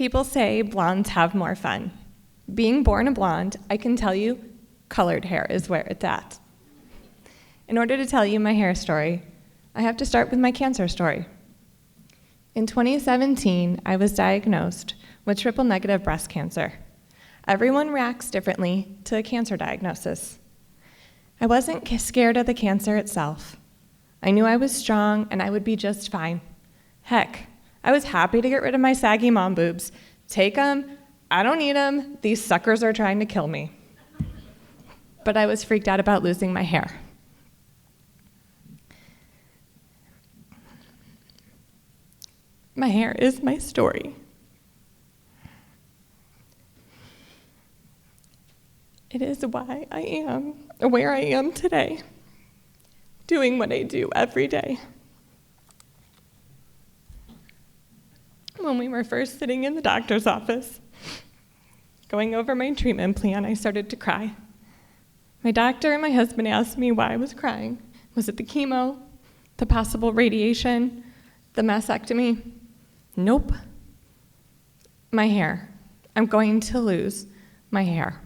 People say blondes have more fun. Being born a blonde, I can tell you, colored hair is where it's at. In order to tell you my hair story, I have to start with my cancer story. In 2017, I was diagnosed with triple-negative breast cancer. Everyone reacts differently to a cancer diagnosis. I wasn't scared of the cancer itself. I knew I was strong and I would be just fine. Heck, I was happy to get rid of my saggy mom boobs. Take them, I don't need them, these suckers are trying to kill me. But I was freaked out about losing my hair. My hair is my story. It is why I am where I am today, doing what I do every day. When we were first sitting in the doctor's office, going over my treatment plan, I started to cry. My doctor and my husband asked me why I was crying. Was it the chemo, the possible radiation, the mastectomy? Nope. My hair. I'm going to lose my hair.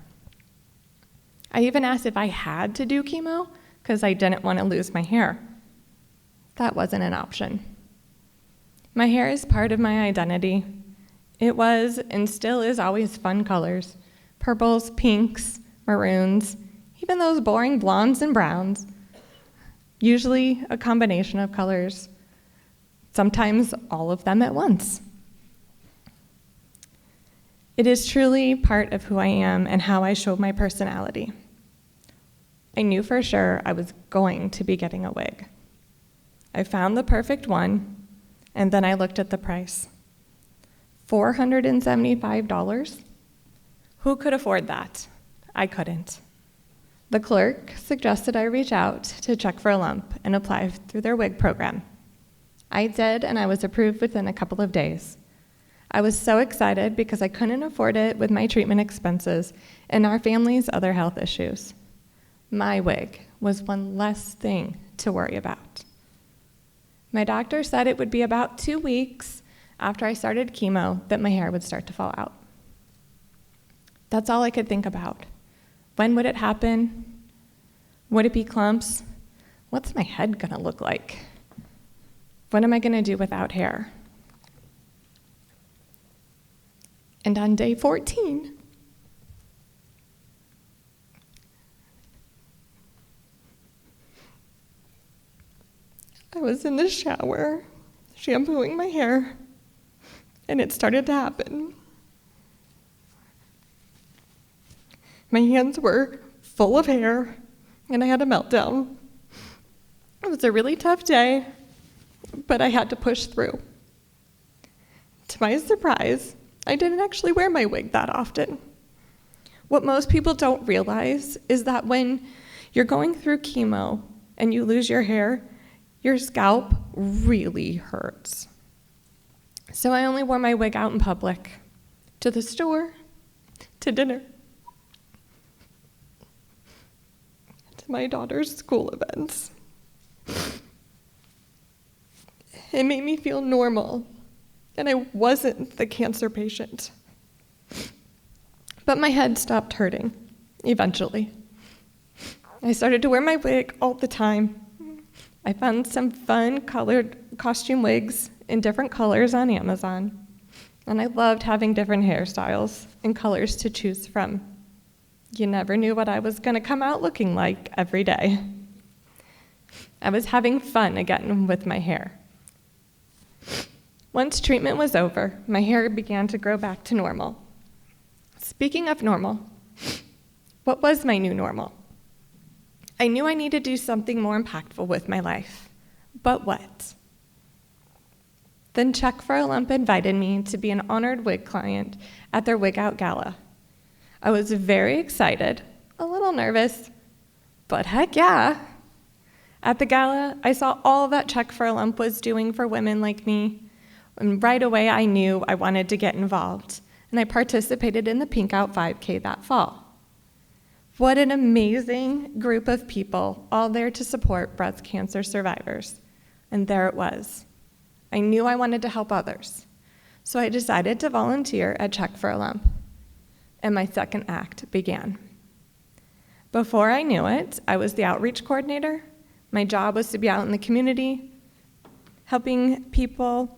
I even asked if I had to do chemo because I didn't want to lose my hair. That wasn't an option. My hair is part of my identity. It was and still is always fun colors. Purples, pinks, maroons, even those boring blondes and browns. Usually a combination of colors. Sometimes all of them at once. It is truly part of who I am and how I show my personality. I knew for sure I was going to be getting a wig. I found the perfect one, and then I looked at the price. $475? Who could afford that? I couldn't. The clerk suggested I reach out to check for a lump and apply through their wig program. I did, and I was approved within a couple of days. I was so excited because I couldn't afford it with my treatment expenses and our family's other health issues. My wig was one less thing to worry about. My doctor said it would be about 2 weeks after I started chemo that my hair would start to fall out. That's all I could think about. When would it happen? Would it be clumps? What's my head gonna look like? What am I gonna do without hair? And on day 14, I was in the shower, shampooing my hair, and it started to happen. My hands were full of hair, and I had a meltdown. It was a really tough day, but I had to push through. To my surprise, I didn't actually wear my wig that often. What most people don't realize is that when you're going through chemo and you lose your hair, your scalp really hurts. So I only wore my wig out in public, to the store, to dinner, to my daughter's school events. It made me feel normal, and I wasn't the cancer patient. But my head stopped hurting, eventually. I started to wear my wig all the time. I found some fun colored costume wigs in different colors on Amazon, and I loved having different hairstyles and colors to choose from. You never knew what I was gonna come out looking like every day. I was having fun again with my hair. Once treatment was over, my hair began to grow back to normal. Speaking of normal, what was my new normal? I knew I needed to do something more impactful with my life, but what? Then Check for a Lump invited me to be an honored wig client at their Wig Out Gala. I was very excited, a little nervous, but heck yeah. At the gala, I saw all that Check for a Lump was doing for women like me, and right away I knew I wanted to get involved, and I participated in the Pink Out 5K that fall. What an amazing group of people, all there to support breast cancer survivors. And there it was. I knew I wanted to help others. So I decided to volunteer at Check for a Lump, and my second act began. Before I knew it, I was the outreach coordinator. My job was to be out in the community, helping people,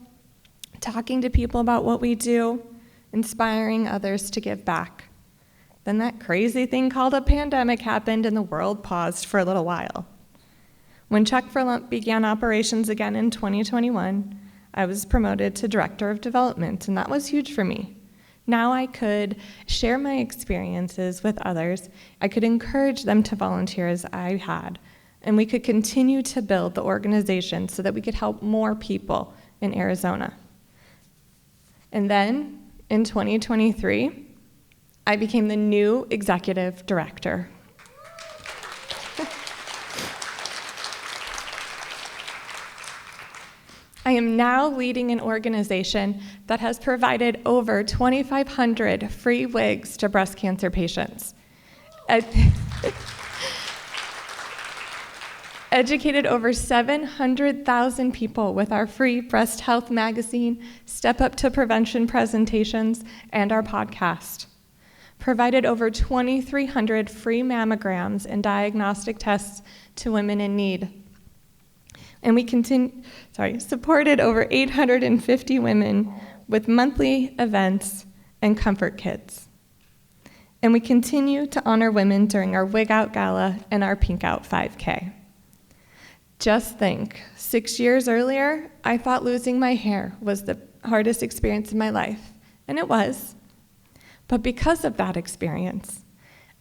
talking to people about what we do, inspiring others to give back. Then that crazy thing called a pandemic happened and the world paused for a little while. When Check for a Lump began operations again in 2021, I was promoted to Director of Development, and that was huge for me. Now I could share my experiences with others. I could encourage them to volunteer as I had, and we could continue to build the organization so that we could help more people in Arizona. And then, in 2023, I became the new executive director. I am now leading an organization that has provided over 2,500 free wigs to breast cancer patients, educated over 700,000 people with our free breast health magazine, Step Up to Prevention presentations, and our podcast, provided over 2,300 free mammograms and diagnostic tests to women in need. And we supported over 850 women with monthly events and comfort kits. And we continue to honor women during our Wig Out Gala and our Pink Out 5K. Just think, 6 years earlier, I thought losing my hair was the hardest experience in my life, and it was. But because of that experience,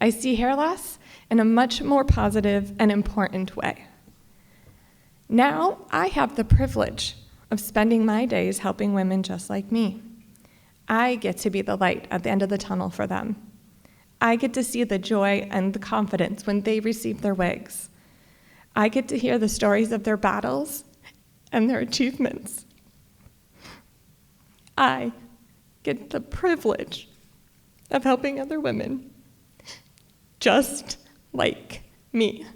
I see hair loss in a much more positive and important way. Now, I have the privilege of spending my days helping women just like me. I get to be the light at the end of the tunnel for them. I get to see the joy and the confidence when they receive their wigs. I get to hear the stories of their battles and their achievements. I get the privilege of helping other women just like me.